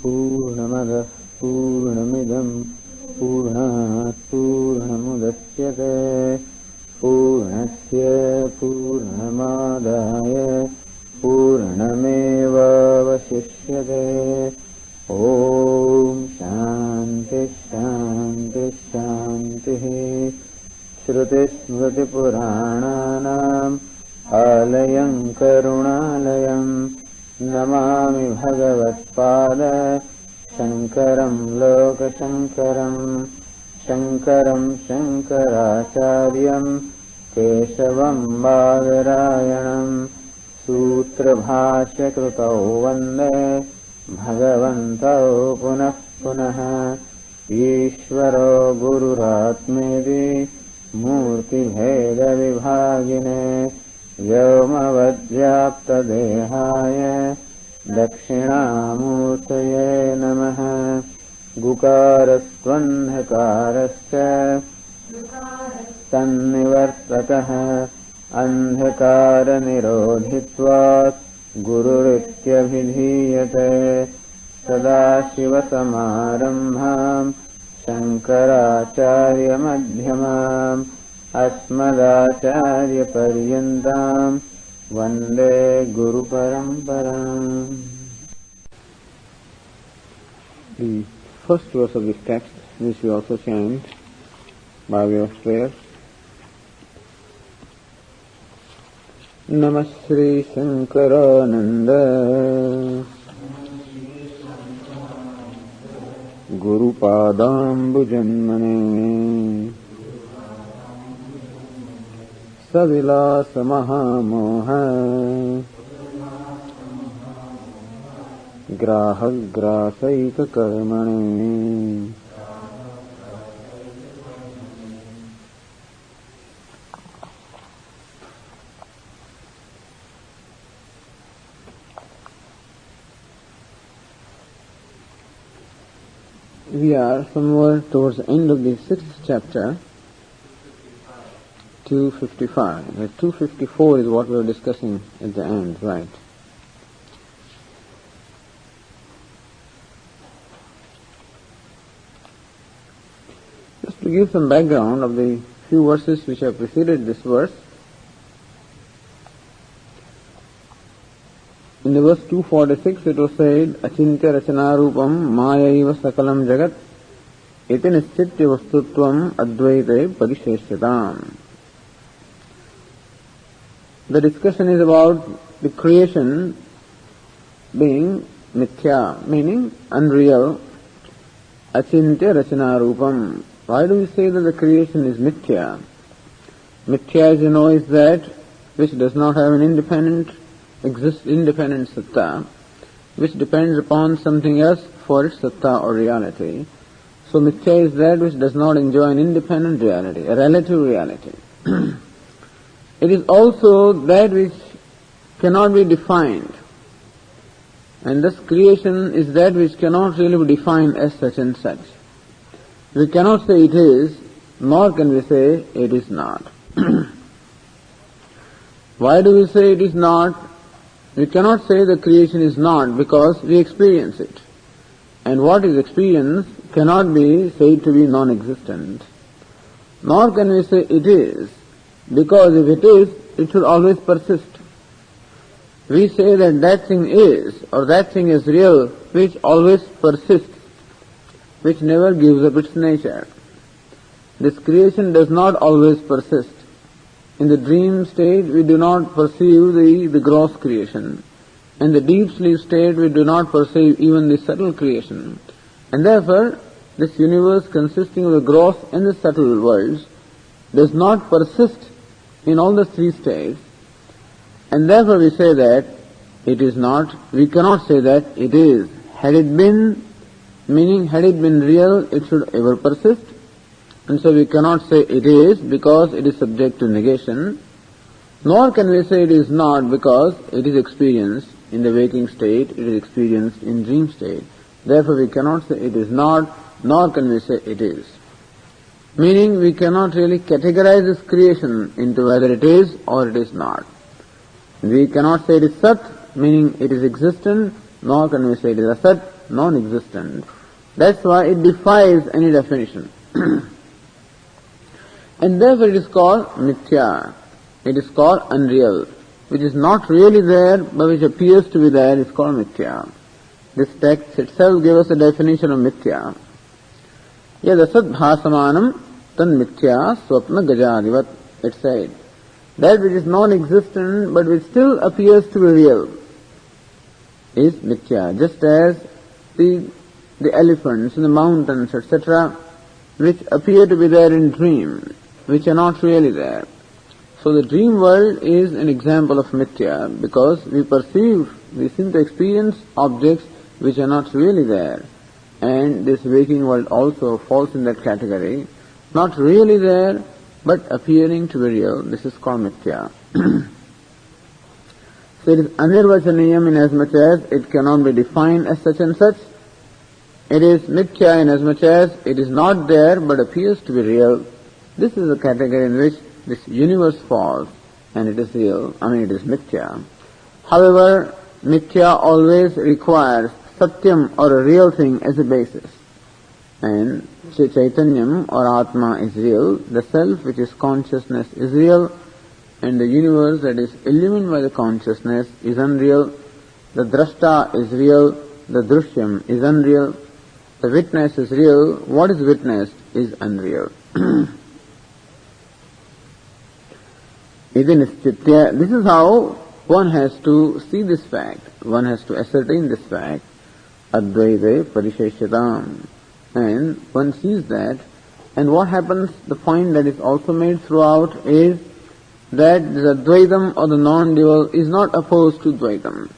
पूर्णमदः पूर्णमिदं पूर्णात् पूर्णमुदच्यते पूर्णस्य पूर्णमादाय पूर्णमेवावशिष्यते। ॐ शान्ति शान्ति शान्तिः। श्रुतिस्मृतिपुराणानाम् आलयं करुणालयं नमामि भगवत्पाद शङ्करं लोकशङ्करं। शङ्करं शङ्कराचार्यं केशवं बादरायणं सूत्रभाष्यकृतौ वन्दे भगवन्तौ पुनः पुनः। ईश्वरो गुरुरात्मेति मूर्तिभेदविभागिने व्योमवद्व्याप्तदेहाय दक्षिणामूर्तये नमः। गुकारस्त्वन्धकारश्च तन्निवर्तकः अन्धकारनिरोधित्वात् गुरुरित्यभिधीयते। सदाशिवसमारम्भाम् शङ्कराचार्यमध्यमाम् अस्मदाचार्यपर्यन्ताम् वन्दे गुरुपरम्पराम्। The first verse of this text, which we also chant by way of prayer. Namah Shri Shankarananda Guru Padambujanmane Savilasa Mahamoha Grahagrasaika Karmane. We are somewhere towards the end of the 6th chapter, 255. 254 is what we were discussing at the end, right? Just to give some background of the few verses which have preceded this verse, in the verse 246 it was said, Achintya rachanarupam mayaiva sakalam jagat iti nischitya vastutvam advaite parisheshyatam. The discussion is about the creation being mithya, meaning unreal. Achintya rachanarupam. Why do we say that the creation is mithya? Mithya, as you know, is that which does not have an independent satta, which depends upon something else for its satta or reality. So mithya is that which does not enjoy an independent reality, a relative reality. It is also that which cannot be defined, and thus creation is that which cannot really be defined as such and such. We cannot say it is, nor can we say it is not. Why do we say it is not? We cannot say the creation is not because we experience it. And what is experienced cannot be said to be non-existent. Nor can we say it is, because if it is, it should always persist. We say that that thing is, or that thing is real, which always persists, which never gives up its nature. This creation does not always persist. In the dream state, we do not perceive the gross creation. In the deep sleep state, we do not perceive even the subtle creation. And therefore, this universe consisting of the gross and the subtle worlds does not persist in all the three states. And therefore we say that it is not, we cannot say that it is. Had it been, meaning had it been real, it should ever persist. And so we cannot say it is because it is subject to negation, nor can we say it is not because it is experienced in the waking state, it is experienced in dream state. Therefore we cannot say it is not, nor can we say it is. Meaning we cannot really categorize this creation into whether it is or it is not. We cannot say it is Sat, meaning it is existent, nor can we say it is asat, non-existent. That's why it defies any definition. And therefore it is called mithya. It is called unreal. Which is not really there, but which appears to be there, is called mithya. This text itself gave us a definition of mithya. Yad asat bhasamanam tan mithya swapna gajadivat. It said, that which is non-existent but which still appears to be real is mithya. Just as the elephants in the mountains, etc., which appear to be there in dream, which are not really there. So the dream world is an example of mithya because we seem to experience objects which are not really there. And this waking world also falls in that category. Not really there, but appearing to be real. This is called mithya. So it is anirvachaniyam in as much as it cannot be defined as such and such. It is mithya in as much as it is not there but appears to be real. This is the category in which this universe falls, and it is real. it is mithya. However, mithya always requires satyam or a real thing as a basis. And Chaitanyam or Atma is real, the self which is consciousness is real, and the universe that is illumined by the consciousness is unreal. The drashta is real, the drishyam is unreal, the witness is real, what is witnessed is unreal. This is how one has to see this fact, one has to ascertain this fact, advaite parisheshyatam. And one sees that, and what happens, the point that is also made throughout is that the Advaitam or the non-dual is not opposed to Dvaitam.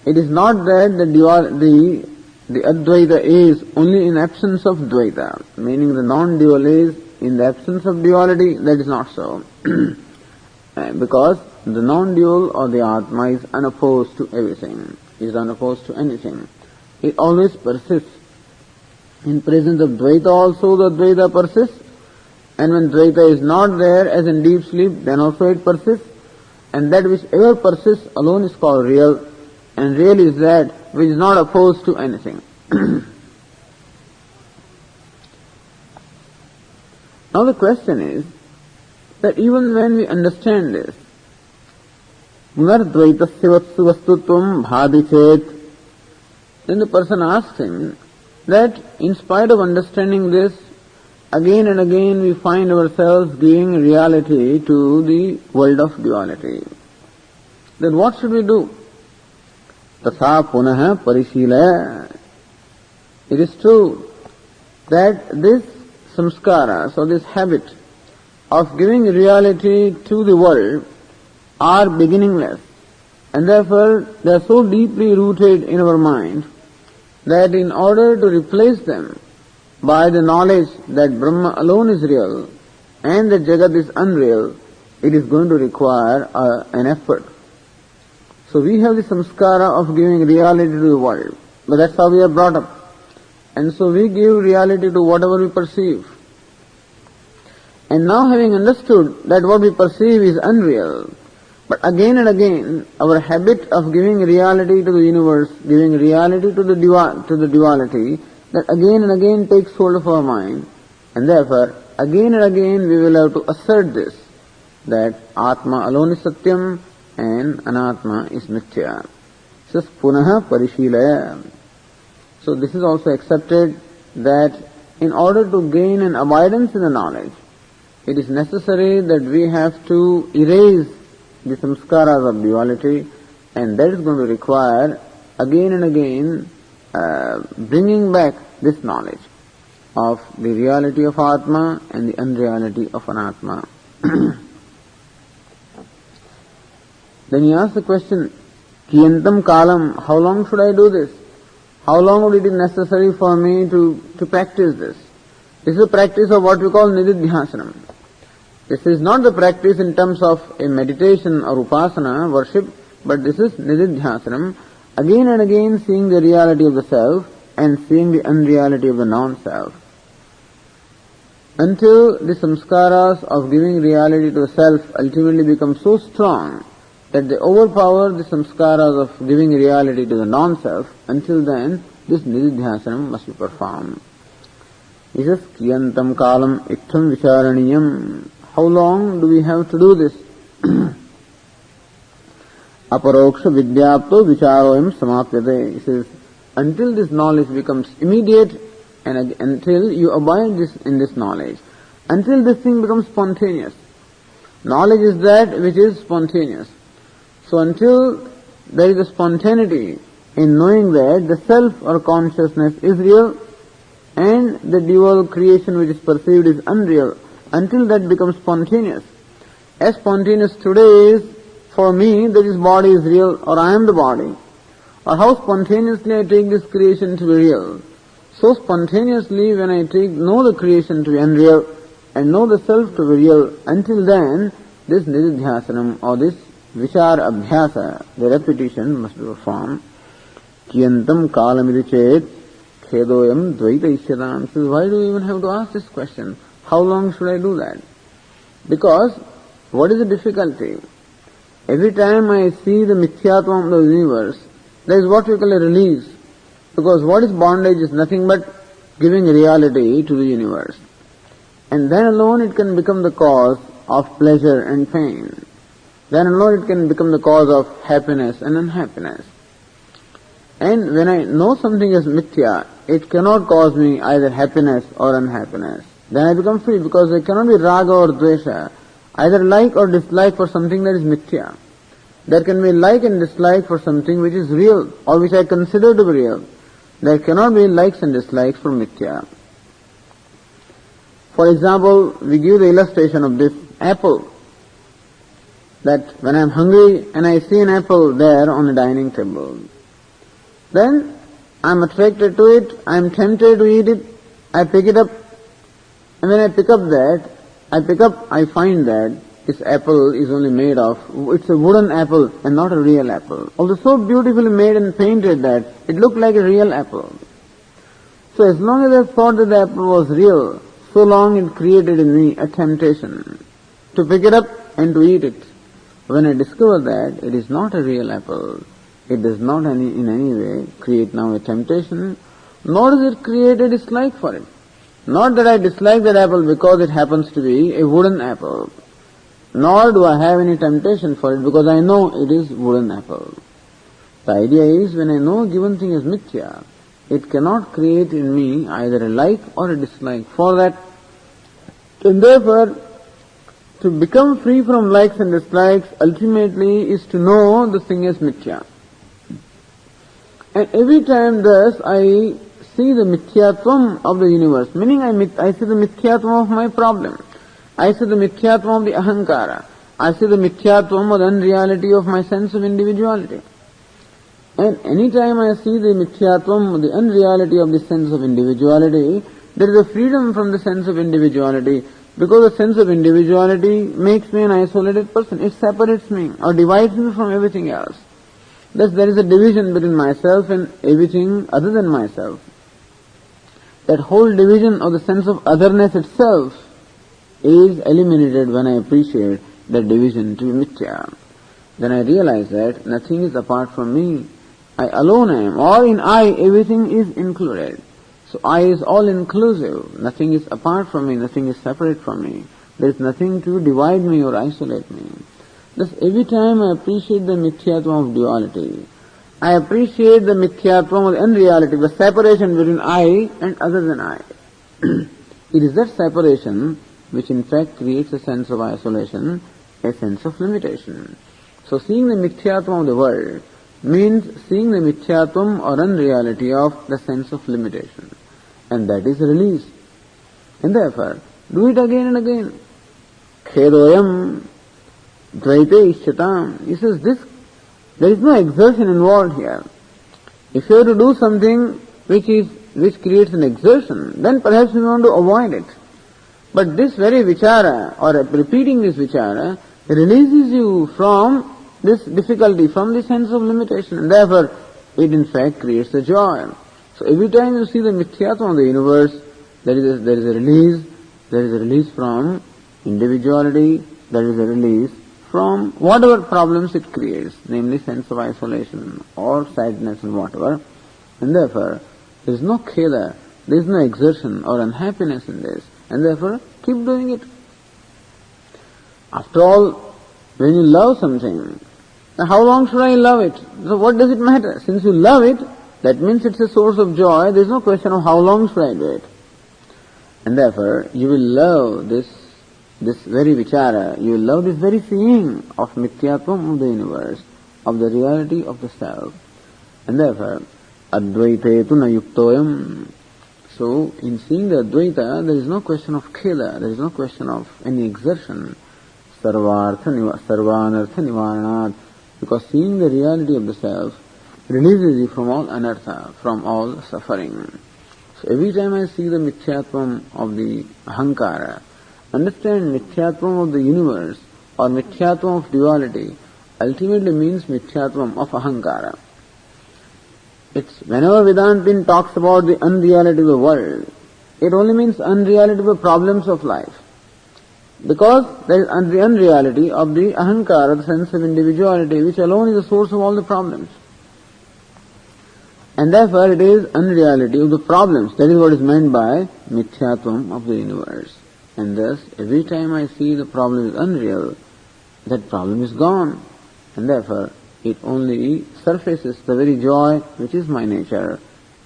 It is not that the Advaita is only in absence of Dvaita, meaning the non-dual is in the absence of duality. That is not so. Because the non-dual or the Atma is unopposed to everything, is unopposed to anything. It always persists. In presence of Dvaita also the Advaita persists, and when Dvaita is not there as in deep sleep, then also it persists, and that which ever persists alone is called real, and real is that which is not opposed to anything. Now the question is that even when we understand this, Punardvaitasya vatsu vastutvam bhadi chet, then the person asks him that in spite of understanding this, again and again we find ourselves giving reality to the world of duality. Then what should we do? Tatha punaha parishila. It is true that this samskara, so this habit of giving reality to the world are beginningless, and therefore they are so deeply rooted in our mind that in order to replace them by the knowledge that Brahma alone is real and that Jagat is unreal, it is going to require an effort. So we have the samskara of giving reality to the world, but that's how we are brought up. And so we give reality to whatever we perceive. And now having understood that what we perceive is unreal, but again and again our habit of giving reality to the universe, giving reality to the duality, that again and again takes hold of our mind, and therefore again and again we will have to assert this, that Atma alone is Satyam and Anatma is Mithya. This is Punaha Parishilaya. So this is also accepted that in order to gain an abidance in the knowledge, it is necessary that we have to erase the samskaras of duality, and that is going to require again and again bringing back this knowledge of the reality of Atma and the unreality of Anatma. Then he asks the question, Kiyantam kalam, how long should I do this? How long would it be necessary for me to practice this? This is a practice of what we call nididhyasanam. This is not the practice in terms of a meditation or upasana, worship, but this is nididhyasanam, again and again seeing the reality of the self and seeing the unreality of the non-self. Until the samskaras of giving reality to the self ultimately become so strong that they overpower the samskaras of giving reality to the non-self, until then this nididhyasanam must be performed. He says, Kiyantam kalam ittham vicharaniyam. How long do we have to do this? Aparoksha vidyapto vicharoyam samapyate. He says, until this knowledge becomes immediate and until you abide in this knowledge, until this thing becomes spontaneous. Knowledge is that which is spontaneous. So until there is a spontaneity in knowing that the self or consciousness is real and the dual creation which is perceived is unreal, until that becomes spontaneous. As spontaneous today is, for me, that this body is real or I am the body, or how spontaneously I take this creation to be real. So spontaneously when I know the creation to be unreal and know the self to be real, until then this nididhyasanam or this vichara abhyasa, the repetition must be performed. Kiyantam kalamidichet khedoyam dvaita isyatam. So why do we even have to ask this question? How long should I do that? Because what is the difficulty? Every time I see the mithyatvam of the universe, there is what we call a release. Because what is bondage is nothing but giving reality to the universe. And then alone it can become the cause of pleasure and pain. Then alone it can become the cause of happiness and unhappiness. And when I know something as mithya, it cannot cause me either happiness or unhappiness. Then I become free, because there cannot be raga or dvesha, either like or dislike for something that is mithya. There can be like and dislike for something which is real or which I consider to be real. There cannot be likes and dislikes for mithya. For example, we give the illustration of this apple. That when I am hungry and I see an apple there on a dining table, then I am attracted to it, I am tempted to eat it, I pick it up, and when I pick up, I find that this apple is only made of, it's a wooden apple and not a real apple. Although so beautifully made and painted that it looked like a real apple. So as long as I thought that the apple was real, so long it created in me a temptation to pick it up and to eat it. When I discover that it is not a real apple, it does not in any way create now a temptation, nor does it create a dislike for it. Not that I dislike that apple because it happens to be a wooden apple, nor do I have any temptation for it because I know it is wooden apple. The idea is, when I know a given thing is mithya, it cannot create in me either a like or a dislike for that. And therefore, to become free from likes and dislikes ultimately is to know the thing as mithya. And every time thus I see the mithyatvam of the universe, meaning I see the mithyatvam of my problem, I see the mithyatvam of the ahankara, I see the mithyatvam of the unreality of my sense of individuality. And any time I see the mithyatvam of the unreality of the sense of individuality, there is a freedom from the sense of individuality, because the sense of individuality makes me an isolated person. It separates me or divides me from everything else. Thus there is a division between myself and everything other than myself. That whole division of the sense of otherness itself is eliminated when I appreciate that division to be mithya. Then I realize that nothing is apart from me. I alone am, or in I everything is included. So I is all inclusive. Nothing is apart from me, nothing is separate from me. There is nothing to divide me or isolate me. Thus every time I appreciate the mithyatvam of duality, I appreciate the mithyatvam of unreality, the separation between I and other than I. It is that separation which in fact creates a sense of isolation, a sense of limitation. So seeing the mithyatvam of the world means seeing the mithyatvam or unreality of the sense of limitation. And that is release. And therefore, do it again and again. Khedoyam dvaite ishyatam. He says there is no exertion involved here. If you have to do something which creates an exertion, then perhaps you want to avoid it. But this very vichara, or repeating this vichara, releases you from this difficulty, from the sense of limitation, and therefore it in fact creates a joy. So every time you see the mithyatvam of the universe, there is a release from individuality, there is a release from whatever problems it creates, namely sense of isolation or sadness and whatever. And therefore, there is no kheda, there is no exertion or unhappiness in this. And therefore, keep doing it. After all, when you love something, how long should I love it? So what does it matter? Since you love it, that means it's a source of joy. There is no question of how long should I do it. And therefore, you will love this very vichara, you will love this very seeing of mithyatvam of the universe, of the reality of the self. And therefore, advaite tu na yuktoyam. So, in seeing the Advaita, there is no question of kheda, there is no question of any exertion. Sarvanartha nivaranat. Because seeing the reality of the self releases you from all anartha, from all suffering. So every time I see the mithyatvam of the ahankara, understand mithyatvam of the universe or mithyatvam of duality ultimately means mithyatvam of ahankara. It's whenever Vedantin talks about the unreality of the world, it only means unreality of the problems of life. Because there is the unreality of the ahankara, the sense of individuality, which alone is the source of all the problems. And therefore it is unreality of the problems. That is what is meant by mithyatvam of the universe. And thus, every time I see the problem is unreal, that problem is gone. And therefore, it only surfaces the very joy which is my nature.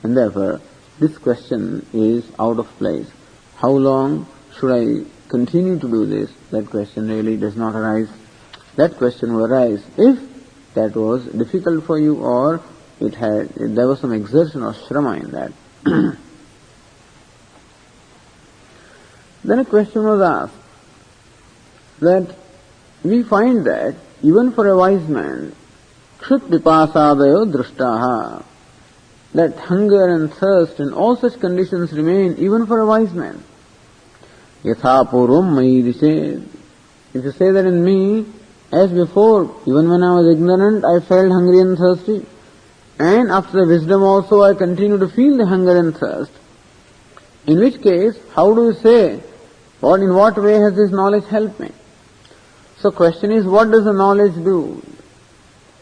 And therefore, this question is out of place. How long should I continue to do this? That question really does not arise. That question will arise if that was difficult for you or there was some exertion or shrama in that. Then a question was asked that we find that even for a wise man, kshut pipasadayo drishtaha, that hunger and thirst and all such conditions remain even for a wise man. Yatha purvam mayi dished. If you say that in me, as before, even when I was ignorant, I felt hungry and thirsty. And after the wisdom also I continue to feel the hunger and thirst. In which case, how do you say, in what way has this knowledge helped me? So question is, what does the knowledge do?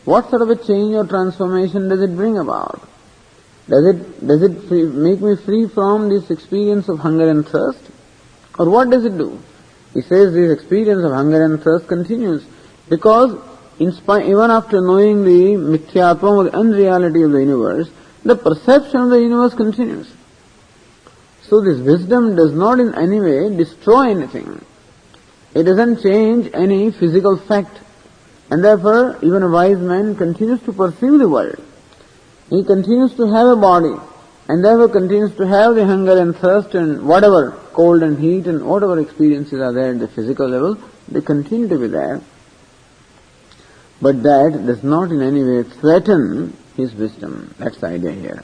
What sort of a change or transformation does it bring about? Does it make me free from this experience of hunger and thirst? Or what does it do? He says this experience of hunger and thirst continues because even after knowing the mithyatvam or the unreality of the universe, the perception of the universe continues. So this wisdom does not in any way destroy anything. It doesn't change any physical fact. And therefore, even a wise man continues to perceive the world. He continues to have a body, and therefore continues to have the hunger and thirst and whatever cold and heat and whatever experiences are there at the physical level, they continue to be there. But that does not in any way threaten his wisdom. That's the idea here.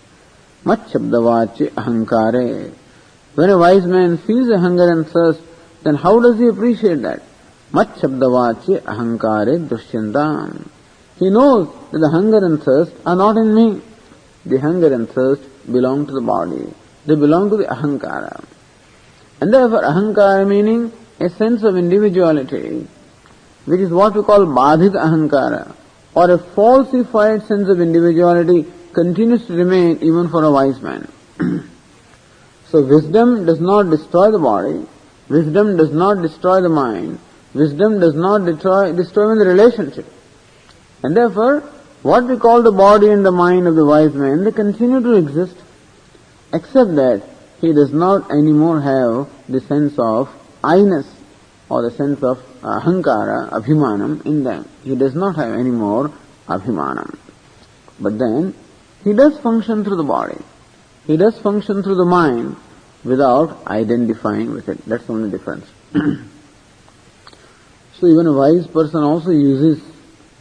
Mat shabdavachi ahankare. When a wise man feels a hunger and thirst, then how does he appreciate that? Mat shabdavachi ahankare dushyantam. He knows that the hunger and thirst are not in me. The hunger and thirst belong to the body. They belong to the ahankara. And therefore ahankara meaning a sense of individuality, which is what we call badhit ahankara, or a falsified sense of individuality, continues to remain even for a wise man. So wisdom does not destroy the body, wisdom does not destroy the mind, wisdom does not destroy even the relationship. And therefore, what we call the body and the mind of the wise man, they continue to exist, except that he does not anymore have the sense of I-ness or the sense of ahankara, abhimanam in them. He does not have any more abhimanam. But then, he does function through the body. He does function through the mind without identifying with it. That's the only difference. So even a wise person also uses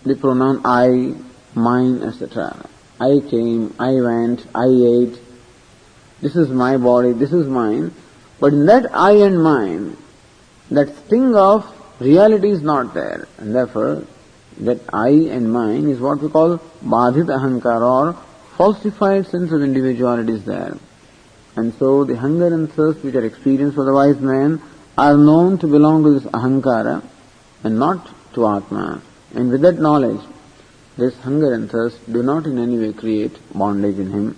the pronoun I, mine, etc. I came, I went, I ate. This is my body, this is mine. But in that I and mine, that sting of reality is not there. And therefore, that I and mine is what we call badhit ahankara, or falsified sense of individuality is there. And so the hunger and thirst which are experienced for the wise man are known to belong to this ahankara and not to Atma. And with that knowledge, this hunger and thirst do not in any way create bondage in him.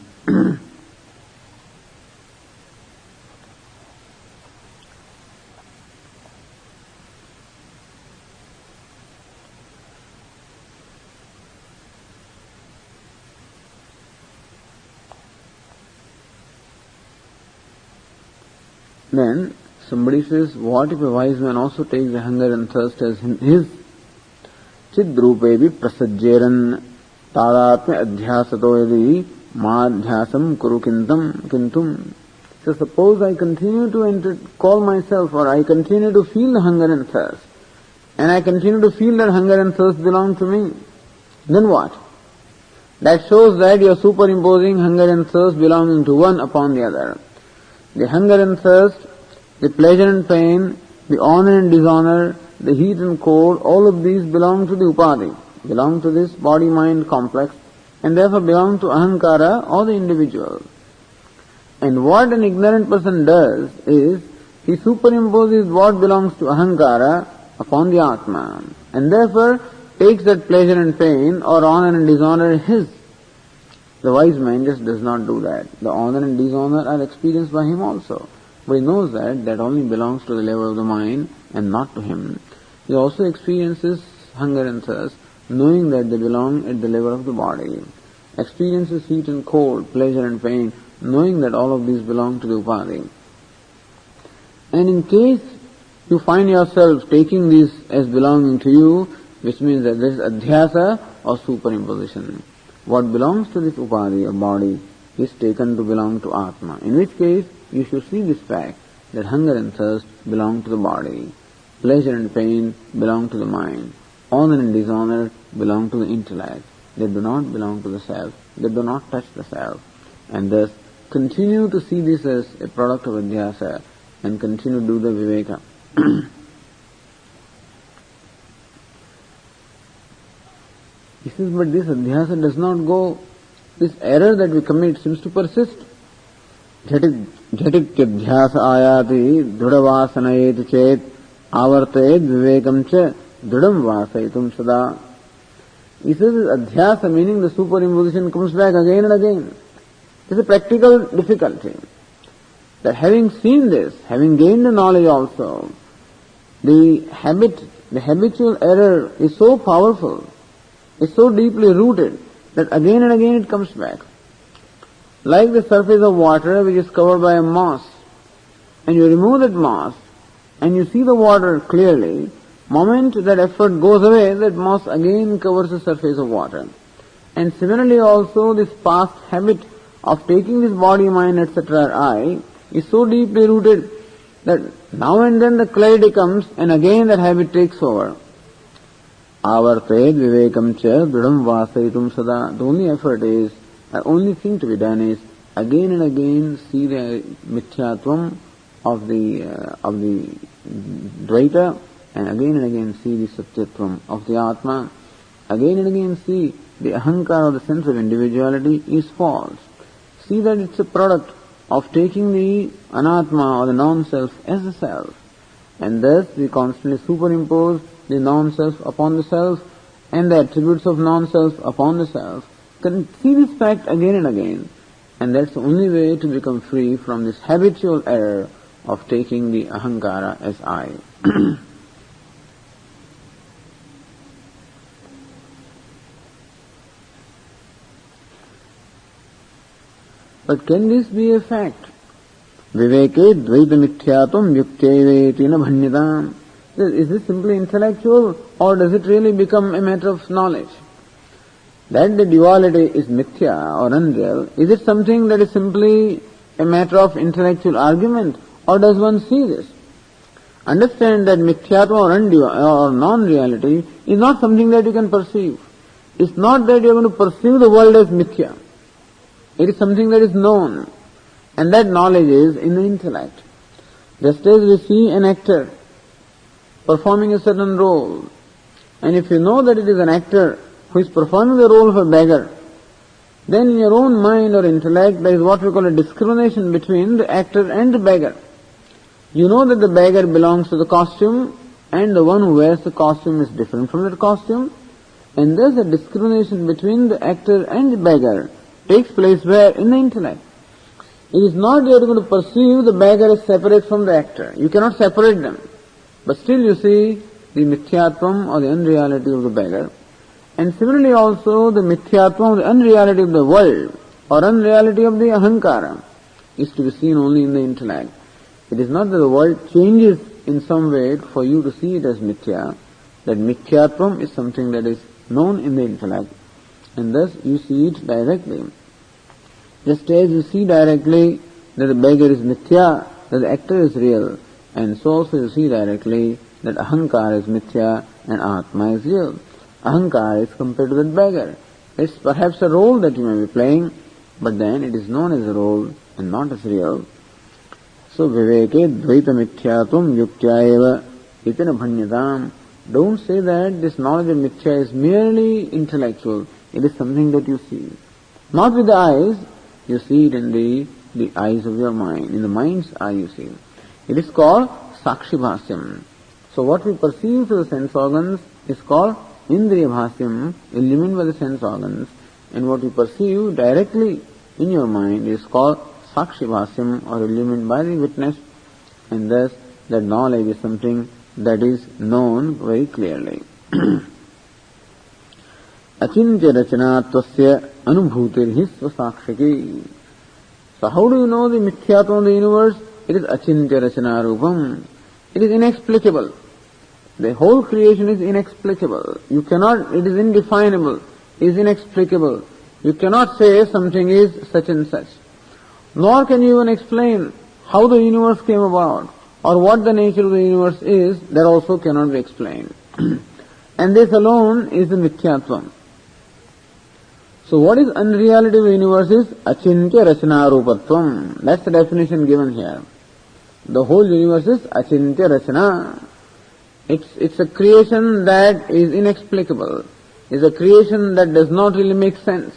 Then somebody says, what if a wise man also takes the hunger and thirst as his? Chidrupevi prasajjeran tadatme adhyasato yadi madhyasam kuru kintum. So suppose I continue to call myself, or I continue to feel the hunger and thirst, and I continue to feel that hunger and thirst belong to me, then what? That shows that you are superimposing hunger and thirst belonging to one upon the other. The hunger and thirst, the pleasure and pain, the honor and dishonor, the heat and cold, all of these belong to the upadhi, belong to this body-mind complex, and therefore belong to ahankara or the individual. And what an ignorant person does is, he superimposes what belongs to ahankara upon the Atma, and therefore takes that pleasure and pain or honor and dishonor as his. The wise man just does not do that. The honor and dishonor are experienced by him also. But he knows that only belongs to the level of the mind and not to him. He also experiences hunger and thirst, knowing that they belong at the level of the body. Experiences heat and cold, pleasure and pain, knowing that all of these belong to the upadhi. And in case you find yourself taking these as belonging to you, which means that there is adhyasa or superimposition. What belongs to this upadhi or body is taken to belong to Atma. In which case, you should see this fact that hunger and thirst belong to the body, pleasure and pain belong to the mind, honor and dishonor belong to the intellect. They do not belong to the self. They do not touch the self. And thus, continue to see this as a product of adhyasa and continue to do the viveka. He says, but this adhyasa does not go, this error that we commit seems to persist. Jhatityadhyasa ayati dhudavasanayet chet avartayet vivekam cha dhudam vasayitum sada. He says adhyasa, meaning the superimposition, comes back again and again. It's a practical difficulty. That having seen this, having gained the knowledge also, the habitual error is so powerful, is so deeply rooted, that again and again it comes back. Like the surface of water which is covered by a moss, and you remove that moss, and you see the water clearly, moment that effort goes away, that moss again covers the surface of water. And similarly also this past habit of taking this body, mind, etc. I is so deeply rooted that now and then the clarity comes and again that habit takes over. Avartayet vivekam cha dhudam vasayitum sada. The only effort is, the only thing to be done is again and again see the mithyatvam of the Dvaita, and again see the satyatvam of the Atma. Again and again see the ahankara, the sense of individuality, is false. See that it's a product of taking the anatma or the non-self as a self. And thus we constantly superimpose the non-self upon the self and the attributes of non-self upon the self. Can see this fact again and again. And that's the only way to become free from this habitual error of taking the ahankara as I. But can this be a fact? Viveke dvaita mithyatvam yukteveti na bhanyatam. Is this simply intellectual, or does it really become a matter of knowledge? That the duality is mithya or unreal, is it something that is simply a matter of intellectual argument, or does one see this? Understand that mithyatva or non-reality is not something that you can perceive. It's not that you are going to perceive the world as mithya. It is something that is known, and that knowledge is in the intellect. Just as we see an actor performing a certain role, and if you know that it is an actor who is performing the role of a beggar, then in your own mind or intellect there is what we call a discrimination between the actor and the beggar. You know that the beggar belongs to the costume, and the one who wears the costume is different from that costume, and thus a discrimination between the actor and the beggar takes place where? In the intellect. It is not that you are going to perceive the beggar as separate from the actor. You cannot separate them. But still you see the mithyatvam or the unreality of the beggar. And similarly also the mithyatvam or the unreality of the world or unreality of the ahankara is to be seen only in the intellect. It is not that the world changes in some way for you to see it as mithya. That mithyatvam is something that is known in the intellect, and thus you see it directly. Just as you see directly that the beggar is mithya, that the actor is real, and so also you see directly that ahankara is mithya and atma is real. Ahankara is compared to that beggar. It's perhaps a role that you may be playing, but then it is known as a role and not as real. So viveke dvaita mithyatvam yuktya eva itina bhanyatam. Don't say that this knowledge of mithya is merely intellectual. It is something that you see. Not with the eyes, you see it in the eyes of your mind. In the mind's eye you see. It is called sakshi bhasyam. So what we perceive through the sense organs is called indriya bhasyam, illumined by the sense organs. And what we perceive directly in your mind is called sakshi bhasyam, or illumined by the witness. And thus that knowledge is something that is known very clearly. Achintya rachanatvasya anubhutirhi svasakshaki. So how do you know the mithyatvam of the universe? It is achintya rachana rupam. It is inexplicable. The whole creation is inexplicable. You cannot, it is indefinable, it is inexplicable. You cannot say something is such and such. Nor can you even explain how the universe came about, or what the nature of the universe is. That also cannot be explained. And this alone is the mithyatvam. So what is unreality of the universe is achintya rachana rupatvam. That's the definition given here. The whole universe is achintya rachana. It's a creation that is inexplicable. It's a creation that does not really make sense.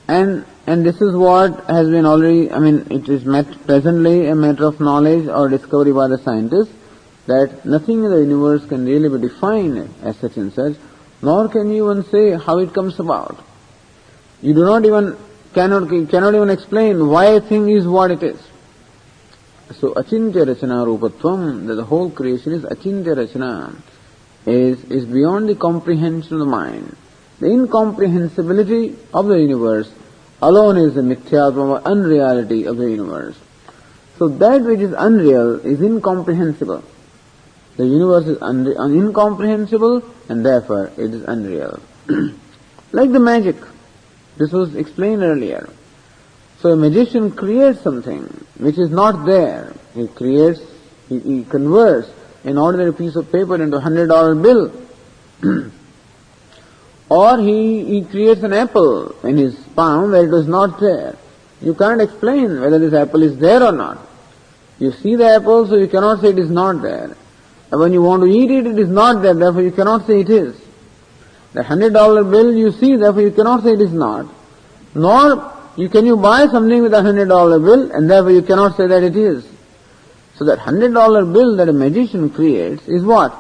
And this is what has been already, it is presently a matter of knowledge or discovery by the scientists, that nothing in the universe can really be defined as such and such, nor can you even say how it comes about. You cannot even explain why a thing is what it is. So achintya rachana rupatvam, that the whole creation is achintya rachana, is beyond the comprehension of the mind. The incomprehensibility of the universe alone is the mithyatvam or unreality of the universe. So that which is unreal is incomprehensible. The universe is incomprehensible, and therefore it is unreal. Like the magic. This was explained earlier. So a magician creates something which is not there. He converts an ordinary piece of paper into a $100 bill. Or he creates an apple in his palm where it was not there. You can't explain whether this apple is there or not. You see the apple, so you cannot say it is not there. And when you want to eat it, it is not there, therefore you cannot say it is. The $100 bill you see, therefore you cannot say it is not. Nor can you buy something with a $100 bill, and therefore you cannot say that it is. So that $100 bill that a magician creates is what?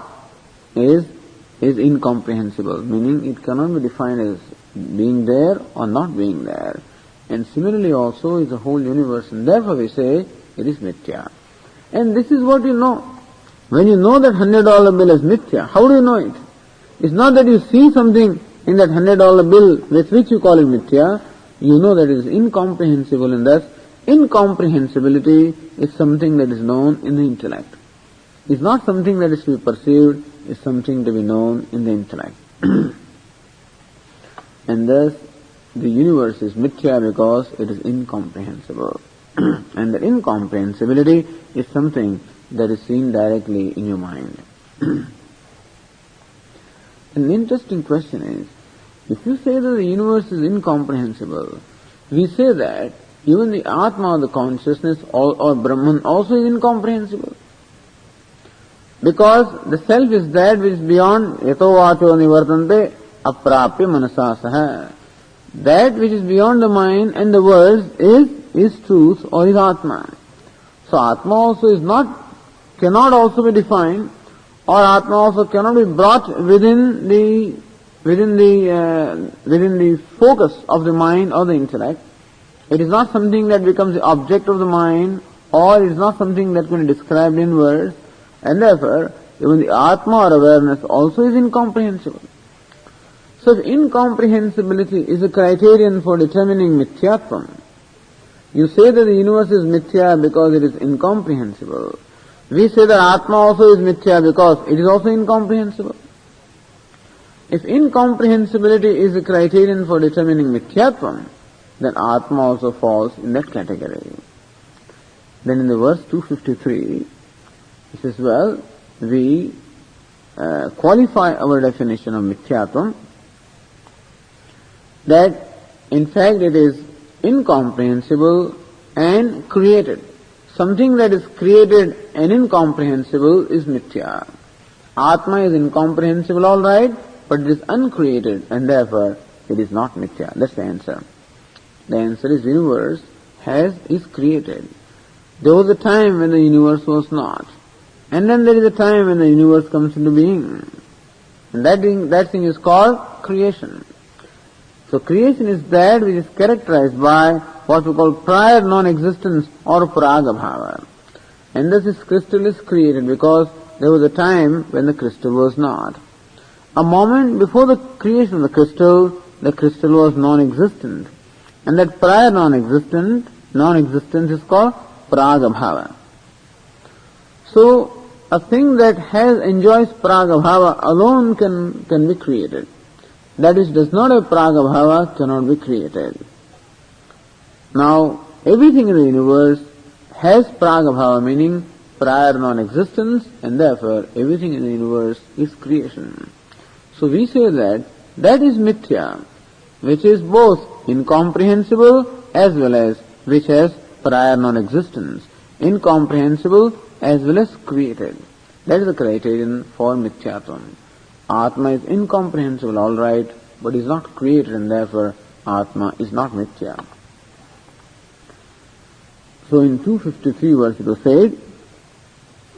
Is incomprehensible, meaning it cannot be defined as being there or not being there. And similarly also is the whole universe, and therefore we say it is mithya. And this is what you know. When you know that $100 bill is mithya, how do you know it? It's not that you see something in that $100 bill with which you call it mithya. You know that it is incomprehensible, and thus incomprehensibility is something that is known in the intellect. It's not something that is to be perceived, it's something to be known in the intellect. And thus the universe is mithya because it is incomprehensible. And the incomprehensibility is something that is seen directly in your mind. An interesting question is, if you say that the universe is incomprehensible, we say that even the Atma, the consciousness or Brahman also is incomprehensible. Because the self is that which is beyond yato vacho nivartante aprapya manasasaha. That which is beyond the mind and the words is truth or is Atma. So Atma also cannot also be defined, or Atma also cannot be brought within the focus of the mind or the intellect. It is not something that becomes the object of the mind, or it is not something that can be described in words, and therefore even the Atma or awareness also is incomprehensible. So if incomprehensibility is a criterion for determining mithyatvam, you say that the universe is mithya because it is incomprehensible. We say that Atma also is mithya because it is also incomprehensible. If incomprehensibility is a criterion for determining mithyatvam, then Atma also falls in that category. Then in the verse 253, it says, well, we qualify our definition of mithyatvam that in fact it is incomprehensible and created. Something that is created and incomprehensible is mithya. Atma is incomprehensible, all right, but it is uncreated and therefore it is not mithya. That's the answer. The answer is universe is created. There was a time when the universe was not. And then there is a time when the universe comes into being. And that thing is called creation. So creation is that which is characterized by what we call prior non-existence or pragabhava. And thus this crystal is created because there was a time when the crystal was not. A moment before the creation of the crystal was non-existent. And that prior non-existence is called pragabhava. So a thing that enjoys pragabhava alone can be created. That which does not have pragabhava cannot be created. Now, everything in the universe has pragabhava, meaning prior non-existence, and therefore everything in the universe is creation. So we say that is mithya, which is both incomprehensible as well as which has prior non-existence, incomprehensible as well as created. That is the criterion for mithyatvam. Atma is incomprehensible, all right, but is not created, and therefore Atma is not mithya. So in 253 verse it was said,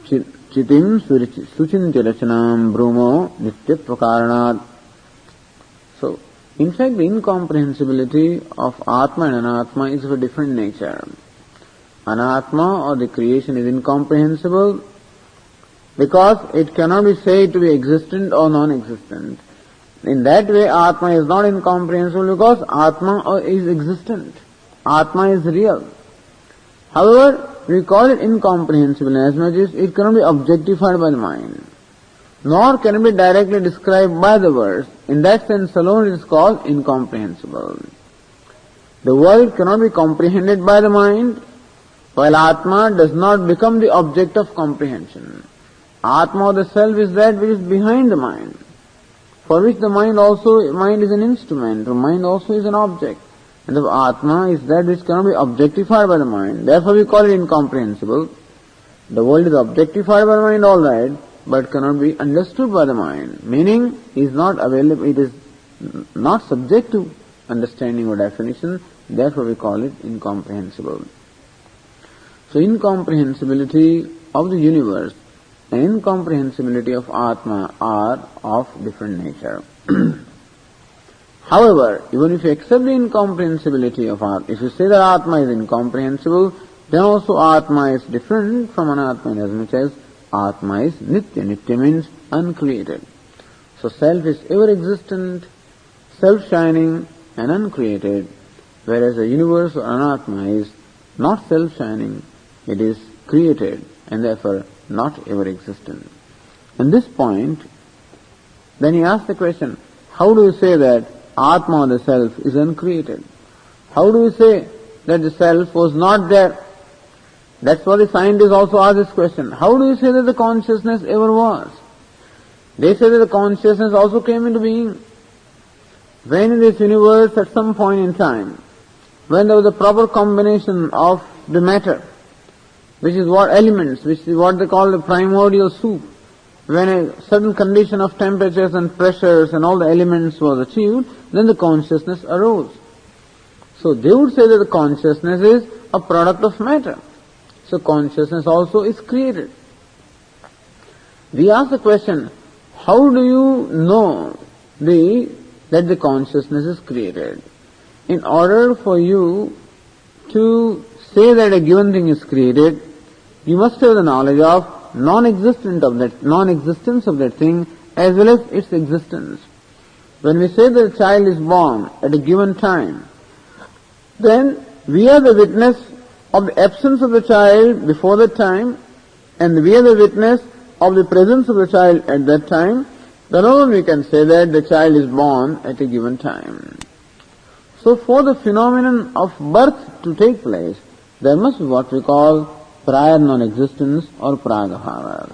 Chitim suchinti rachanam brumo nityatva karanat. So, in fact, the incomprehensibility of Atma and Anatma is of a different nature. Anatma or the creation is incomprehensible because it cannot be said to be existent or non-existent. In that way, Atma is not incomprehensible because Atma is existent. Atma is real. However, we call it incomprehensible as much as it cannot be objectified by the mind, nor can it be directly described by the words. In that sense alone it is called incomprehensible. The world cannot be comprehended by the mind, while Atma does not become the object of comprehension. Atma, the self, is that which is behind the mind, for which the mind is an instrument, the mind also is an object. And the Atma is that which cannot be objectified by the mind. Therefore we call it incomprehensible. The world is objectified by the mind, all right, but cannot be understood by the mind. Meaning, is not available, it is not subject to understanding or definition. Therefore we call it incomprehensible. So incomprehensibility of the universe and incomprehensibility of Atma are of different nature. However, even if you accept the incomprehensibility of Atma, if you say that Atma is incomprehensible, then also Atma is different from Anatma in as much as Atma is Nitya. Nitya means uncreated. So self is ever existent, self-shining and uncreated, whereas the universe or Anatma is not self-shining, it is created and therefore not ever existent. At this point, then he asks the question, how do you say that Atma, the self, is uncreated? How do we say that the self was not there? That's what the scientists also ask this question. How do you say that the consciousness ever was? They say that the consciousness also came into being. When in this universe at some point in time, when there was a proper combination of the matter, which is what elements, which is what they call the primordial soup, when a certain condition of temperatures and pressures and all the elements was achieved, then the consciousness arose. So they would say that the consciousness is a product of matter. So consciousness also is created. We ask the question, how do you know that the consciousness is created? In order for you to say that a given thing is created, you must have the knowledge of non-existence of that thing as well as its existence. When we say that a child is born at a given time, then we are the witness of the absence of the child before that time, and we are the witness of the presence of the child at that time. Then alone we can say that the child is born at a given time. So for the phenomenon of birth to take place, there must be what we call prior non-existence or pragabhava.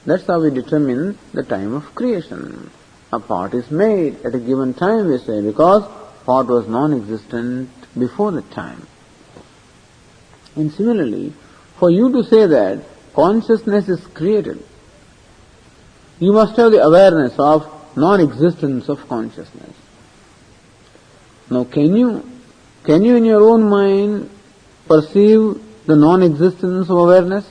That's how we determine the time of creation. A pot is made at a given time, we say, because pot was non-existent before that time. And similarly, for you to say that consciousness is created, you must have the awareness of non-existence of consciousness. Now can you in your own mind perceive the non-existence of awareness?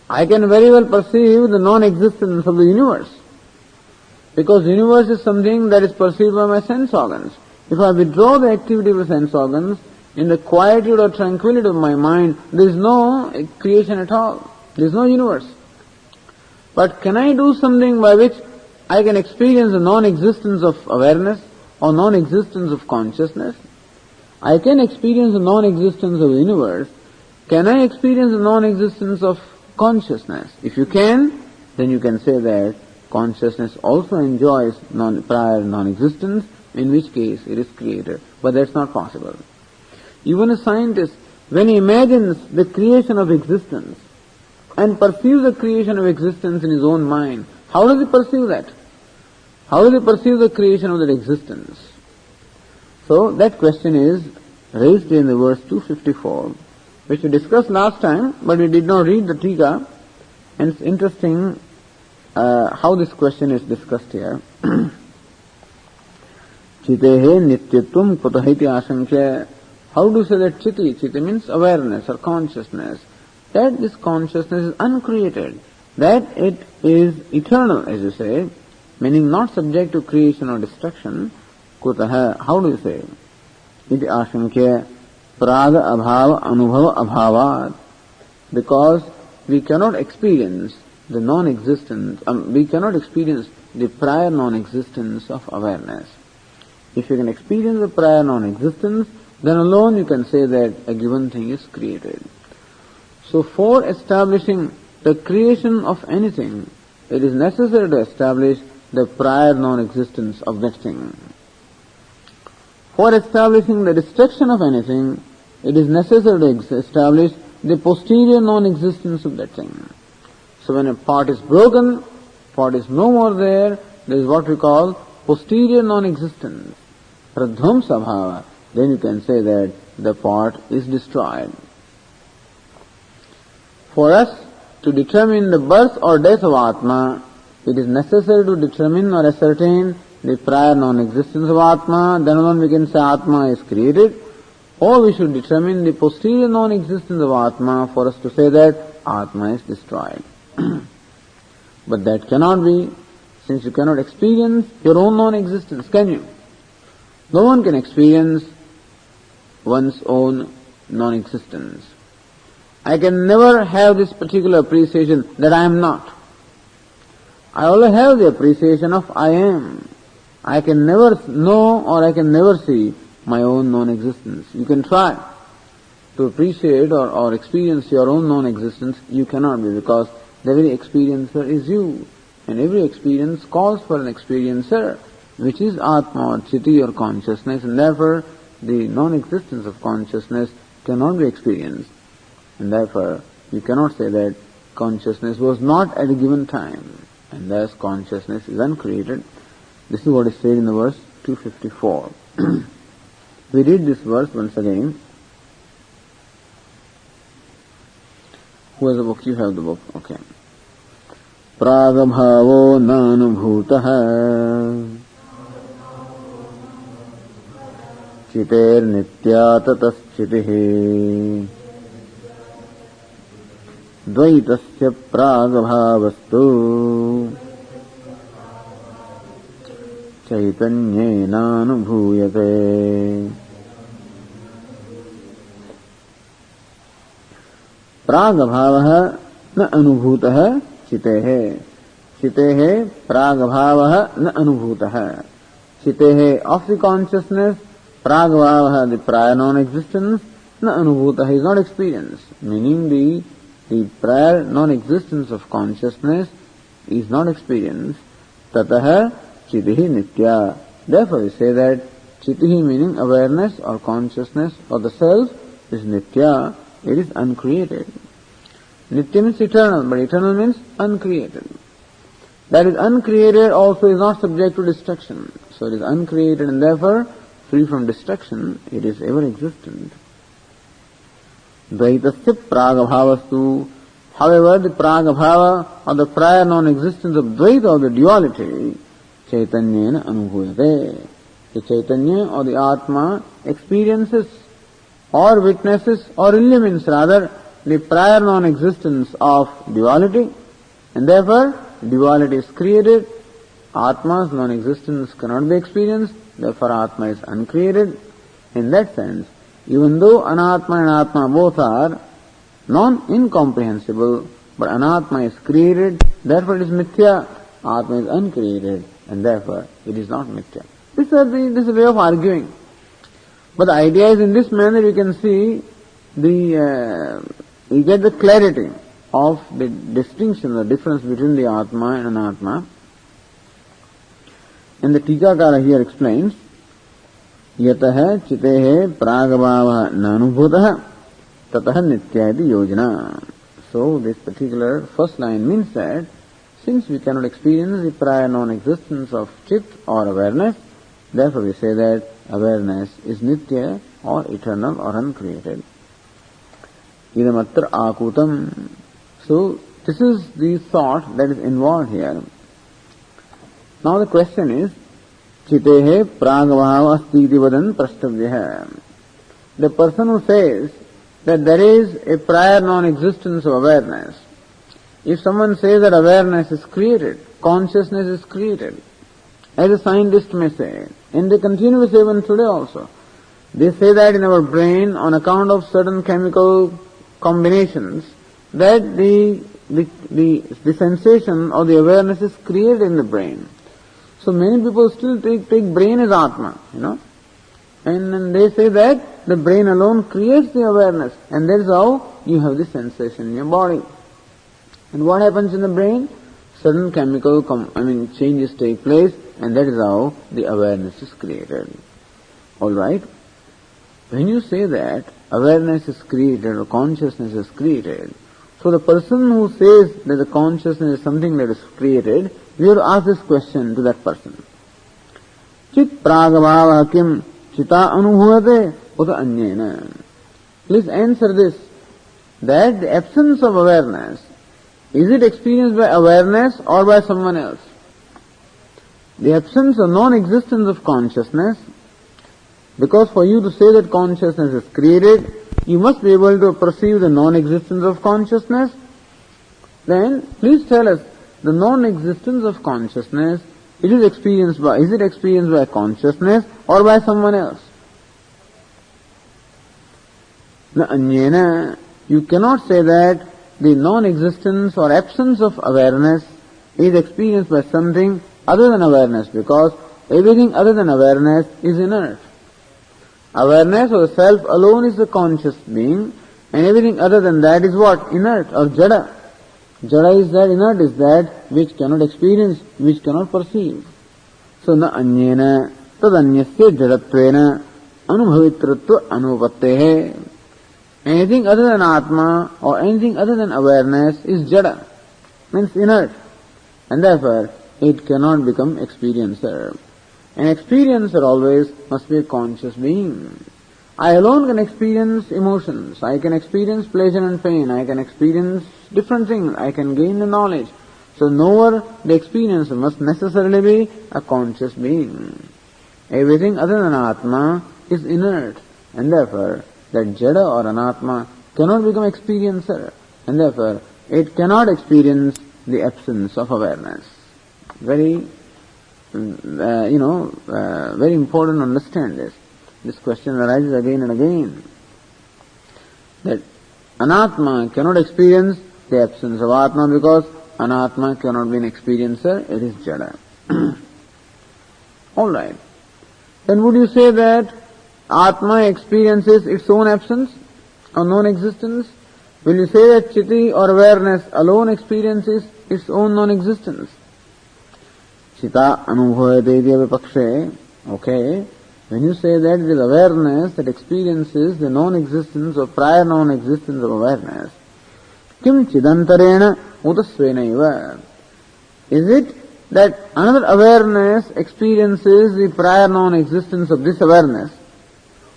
I can very well perceive the non-existence of the universe, because the universe is something that is perceived by my sense organs. If I withdraw the activity of the sense organs, in the quietude or tranquility of my mind, there is no creation at all. There is no universe. But can I do something by which I can experience the non-existence of awareness or non-existence of consciousness? I can experience the non-existence of the universe. Can I experience the non-existence of consciousness? If you can, then you can say that consciousness also enjoys prior non-existence, in which case it is created. But that's not possible. Even a scientist, when he imagines the creation of existence and perceives the creation of existence in his own mind, how does he perceive that? How does he perceive the creation of that existence? So that question is raised in the verse 254, which we discussed last time, but we did not read the Tika, and it's interesting how this question is discussed here. Chitehe nityatvam kutahiti asankya. How do you say that chiti? Chiti means awareness or consciousness. That this consciousness is uncreated. That it is eternal, as you say, meaning not subject to creation or destruction. Kutaha, how do you say? Iti ashankya praga abhava anubhava abhavat. Because we cannot experience the non-existence, we cannot experience the prior non-existence of awareness. If you can experience the prior non-existence, then alone you can say that a given thing is created. So for establishing the creation of anything, it is necessary to establish the prior non-existence of that thing. For establishing the destruction of anything, it is necessary to establish the posterior non-existence of that thing. So when a pot is broken, pot is no more there is what we call posterior non-existence. Pradhamsa bhava. Then you can say that the pot is destroyed. For us to determine the birth or death of Atma, it is necessary to determine or ascertain the prior non-existence of Atma. Then alone we can say Atma is created. Or we should determine the posterior non-existence of Atma for us to say that Atma is destroyed. But that cannot be, since you cannot experience your own non-existence, can you? No one can experience one's own non-existence. I can never have this particular appreciation that I am not. I only have the appreciation of I am. I can never know or I can never see my own non-existence. You can try to appreciate or experience your own non-existence. You cannot be, because the very experiencer is you. And every experience calls for an experiencer, which is Atma or Chiti or consciousness, and therefore the non-existence of consciousness cannot be experienced. And therefore you cannot say that consciousness was not at a given time, and thus consciousness is uncreated. This is what is said in the verse 254. We read this verse once again. Who has the book? You have the book. Okay. Pragabhavo nanubhutaha chiter nitya tataschitihi द्वैतस्य प्रागभावस्तु चैतन्येनानुभूयते। प्रागभावः न अनुभूतः चितेः। चितेः प्रागभावः न अनुभूतः। चितेः of the consciousness, प्रागभावः the prior non-existence, न अनुभूतः is not experienced, meaning the prior non-existence of consciousness is not experienced. Tatah chitihi nitya. Therefore we say that chitihi meaning awareness or consciousness or the self is nitya, it is uncreated. Nitya means eternal, but eternal means uncreated. That is uncreated also is not subject to destruction. So it is uncreated and therefore free from destruction, it is ever existent. Dvaitasya pragabhavastu. However, the pragabhava or the prior non-existence of dvaita or the duality, chaitanyena anubhuyate. The chaitanya or the atma experiences or witnesses or illumines rather the prior non-existence of duality, and therefore duality is created. Atma's non-existence cannot be experienced, therefore Atma is uncreated. In that sense, even though Anatma and Atma both are non-incomprehensible, but Anatma is created, therefore it is mithya. Atma is uncreated, and therefore it is not mithya. This is a way of arguing. But the idea is in this manner you can see you get the clarity of the distinction, the difference between the Atma and Anatma. And the Tikakara here explains, Yatah chitehe pragabhava nanubhutah tatah nityayati yojana. So this particular first line means that since we cannot experience the prior non-existence of chit or awareness, therefore we say that awareness is nitya or eternal or uncreated. Idamatra akutam. So this is the thought that is involved here. Now the question is, chitehe pragabhava asti iti vadan prashtavyah. The person who says that there is a prior non-existence of awareness, if someone says that awareness is created, consciousness is created, as a scientist may say, and they continue to say even today also, they say that in our brain on account of certain chemical combinations that the sensation or the awareness is created in the brain. So many people still take brain as Atma, and they say that the brain alone creates the awareness, and that is how you have the sensation in your body. And what happens in the brain? Certain chemical changes take place, and that is how the awareness is created. Alright? When you say that awareness is created or consciousness is created, so the person who says that the consciousness is something that is created, we have to ask this question to that person. Chit pragabhava kim chita anubhuvate uta anyena. Please answer this, that the absence of awareness, is it experienced by awareness or by someone else? The absence or non-existence of consciousness, because for you to say that consciousness is created, you must be able to perceive the non-existence of consciousness. Then, please tell us, the non-existence of consciousness, is it experienced by consciousness or by someone else? Na anyena, you cannot say that the non-existence or absence of awareness is experienced by something other than awareness, because everything other than awareness is inert. Awareness or self alone is the conscious being, and everything other than that is what? Inert or jada. Jada is that, inert is that which cannot experience, which cannot perceive. So na anyena tad anyasya jadatvena anubhavitratva anupattehe. Anything other than Atma or anything other than awareness is jada, means inert, and therefore it cannot become experiencer. An experiencer always must be a conscious being. I alone can experience emotions, I can experience pleasure and pain, I can experience different things, I can gain the knowledge. So nowhere the experiencer must necessarily be a conscious being. Everything other than Atma is inert, and therefore that jada or anatma cannot become experiencer, and therefore it cannot experience the absence of awareness. Very, very important to understand this. This question arises again and again. That Anatma cannot experience the absence of Atma because Anatma cannot be an experiencer, it is Jada. Alright. Then would you say that Atma experiences its own absence or non-existence? Will you say that Chiti or awareness alone experiences its own non-existence? Chita anubhavate vipakshe. Okay. When you say that it is awareness that experiences the non-existence or prior non-existence of awareness, kim chidantarena utasvenaiva. Is it that another awareness experiences the prior non-existence of this awareness,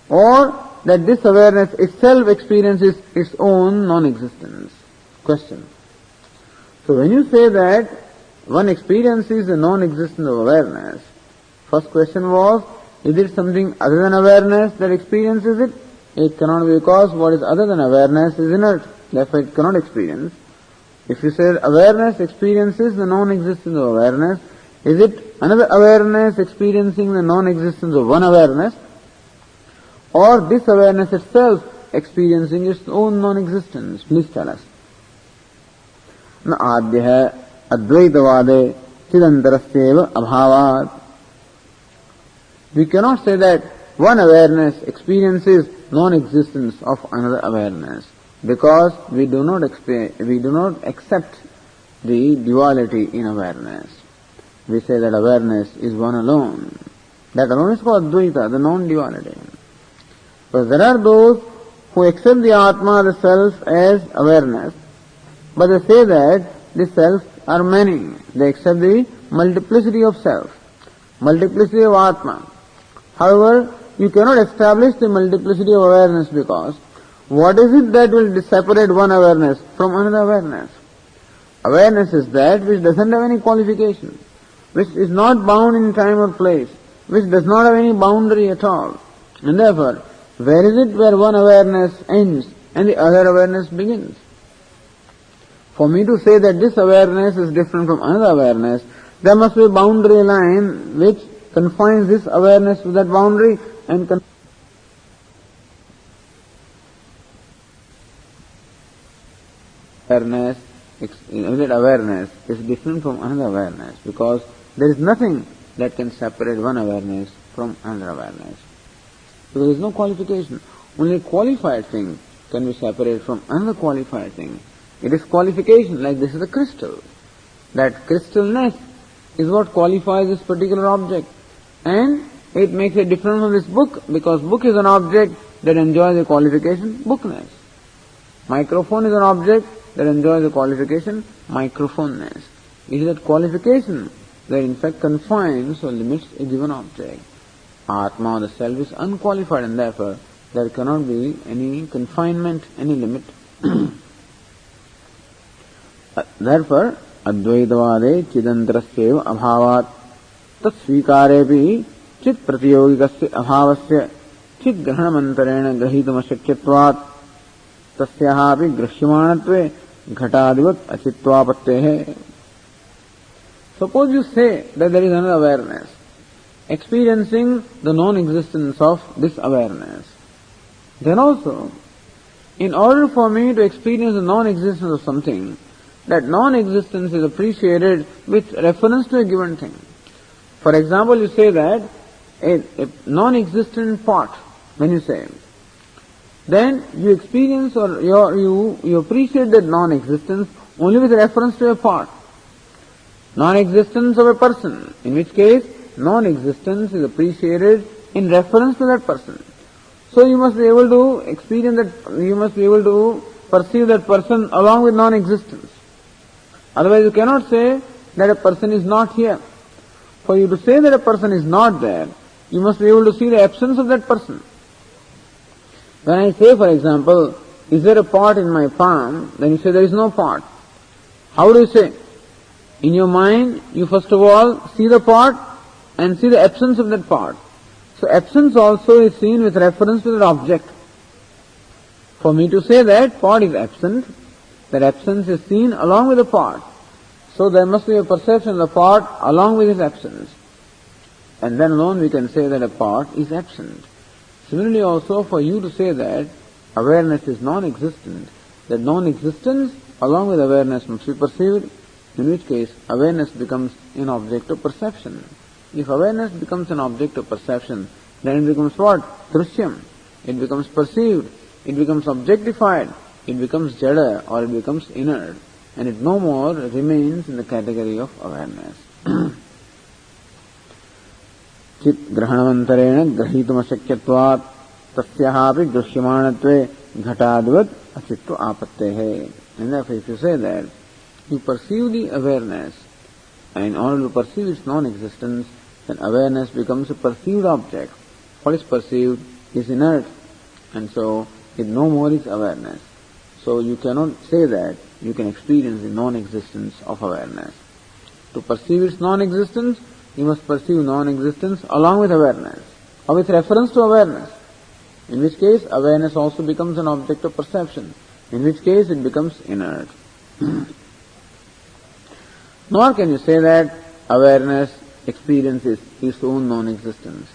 or that this awareness itself experiences its own non-existence? Question. So when you say that one experiences the non-existence of awareness, first question was, is it something other than awareness that experiences it? It cannot be, because what is other than awareness is inert, therefore it cannot experience. If you say awareness experiences the non-existence of awareness, is it another awareness experiencing the non-existence of one awareness, or this awareness itself experiencing its own non-existence? Please tell us. Na adhyah advaitavade chidantarasya abhavat. We cannot say that one awareness experiences non-existence of another awareness, because we do not accept the duality in awareness. We say that awareness is one alone. That alone is called Advaita, the non-duality. But there are those who accept the Atma, the self, as awareness, but they say that the selves are many. They accept the multiplicity of self, multiplicity of Atma. However, you cannot establish the multiplicity of awareness, because what is it that will separate one awareness from another awareness? Awareness is that which doesn't have any qualification, which is not bound in time or place, which does not have any boundary at all. And therefore, where is it where one awareness ends and the other awareness begins? For me to say that this awareness is different from another awareness, there must be a boundary line which confines this awareness to that boundary and awareness is different from another awareness, because there is nothing that can separate one awareness from another awareness. Because there is no qualification. Only a qualified thing can be separated from another qualified thing. It is qualification, like this is a crystal. That crystalness is what qualifies this particular object. And it makes it different from this book, because book is an object that enjoys the qualification bookness. Microphone is an object that enjoys the qualification microphoneness. It is that qualification that in fact confines or limits a given object. Atma, the self, is unqualified, and therefore there cannot be any confinement, any limit. Therefore, Advaitavade chidantarasya abhavat tatsvikarepi chit pratiyogikasya abhavasya chit grahanamantarena grahitumasyakyatvat tasyahapi grahyamanatve ghatadivat achitvapatte. Suppose you say that there is another awareness experiencing the non-existence of this awareness. Then also, in order for me to experience the non-existence of something, that non-existence is appreciated with reference to a given thing. For example, you say that a non-existent pot, when you say, then you experience or you appreciate that non-existence only with reference to a pot. Non-existence of a person, in which case non-existence is appreciated in reference to that person. So you must be able to experience that, you must be able to perceive that person along with non-existence. Otherwise you cannot say that a person is not here. For you to say that a person is not there, you must be able to see the absence of that person. When I say, for example, is there a pot in my palm? Then you say there is no pot. How do you say? In your mind, you first of all see the pot and see the absence of that pot. So absence also is seen with reference to that object. For me to say that pot is absent, that absence is seen along with the part. So there must be a perception of the part along with its absence. And then alone we can say that a part is absent. Similarly also, for you to say that awareness is non-existent, that non-existence along with awareness must be perceived, in which case awareness becomes an object of perception. If awareness becomes an object of perception, then it becomes what? Drishyam. It becomes perceived, it becomes objectified, it becomes jada, or it becomes inert, and it no more remains in the category of awareness. Chit grahanavantarena grahitumashakyatvat tasyahapi drishymanatve ghatadvat achittu apattehe. And therefore if you say that you perceive the awareness, and in order to perceive its non-existence, then awareness becomes a perceived object. What is perceived is inert, and so it no more is awareness. So you cannot say that you can experience the non-existence of awareness. To perceive its non-existence, you must perceive non-existence along with awareness, or with reference to awareness, in which case awareness also becomes an object of perception, in which case it becomes inert. Nor can you say that awareness experiences its own non-existence.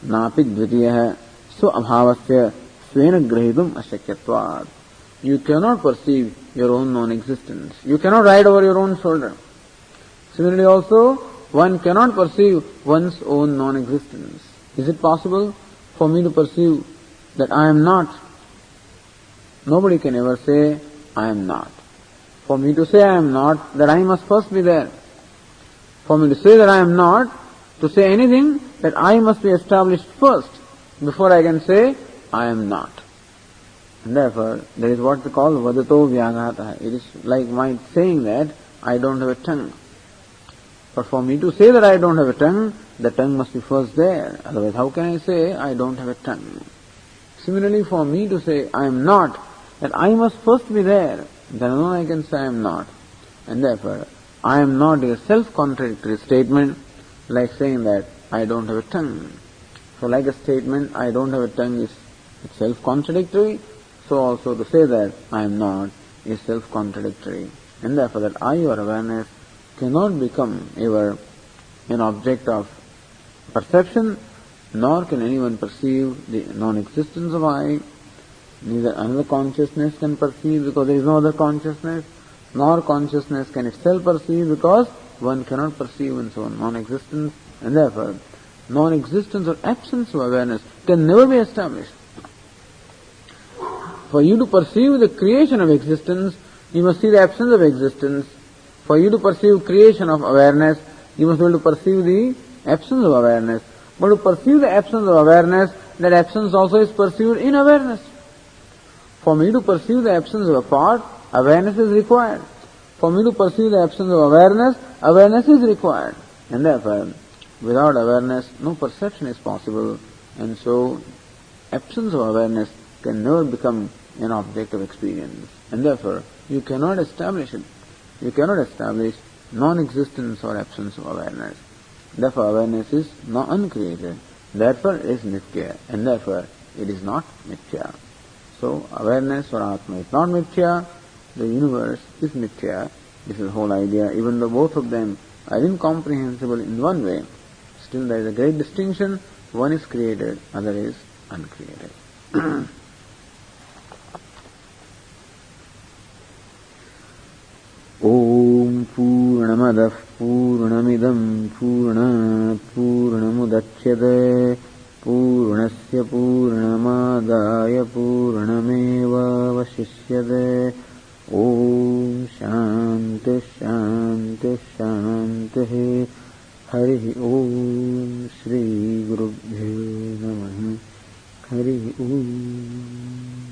Napi dvitiyaha swabhavasya svena grahitum ashakyatvat. You cannot perceive your own non-existence. You cannot ride over your own shoulder. Similarly also, one cannot perceive one's own non-existence. Is it possible for me to perceive that I am not? Nobody can ever say, I am not. For me to say I am not, that I must first be there. For me to say that I am not, to say anything, that I must be established first, before I can say, I am not. And therefore, there is what we call vadato vyagata. It is like my saying that I don't have a tongue. But for me to say that I don't have a tongue, the tongue must be first there. Otherwise, how can I say I don't have a tongue? Similarly, for me to say I am not, that I must first be there. Then alone I can say I am not. And therefore, I am not is a self-contradictory statement, like saying that I don't have a tongue. So like a statement, I don't have a tongue is self-contradictory, so also to say that I am not is self-contradictory. And therefore that I or awareness cannot become ever an object of perception, nor can anyone perceive the non-existence of I. Neither another consciousness can perceive because there is no other consciousness, nor consciousness can itself perceive because one cannot perceive one's own non-existence, and therefore non-existence or absence of awareness can never be established. For you to perceive the creation of existence, you must see the absence of existence. For you to perceive creation of awareness, you must be able to perceive the absence of awareness. But to perceive the absence of awareness, that absence also is perceived in awareness. For me to perceive the absence of a part, awareness is required. For me to perceive the absence of awareness, awareness is required. And therefore, without awareness, no perception is possible. And so, absence of awareness can never become an object of experience. And therefore, you cannot establish it. You cannot establish non-existence or absence of awareness. Therefore, awareness is not uncreated. Therefore, it is nitya. And therefore, it is not mithya. So, awareness or Atma is not mithya. The universe is mithya. This is the whole idea. Even though both of them are incomprehensible in one way, still there is a great distinction. One is created, other is uncreated. Om Purnamadah Purnamidam Purnat Purnamudachyate Purnasya Purnamadaya Purnameva Vashishyate. Om Shanti Shanti Shanti. Hari Om Shri Gurubhyo Namaha. Hari Om.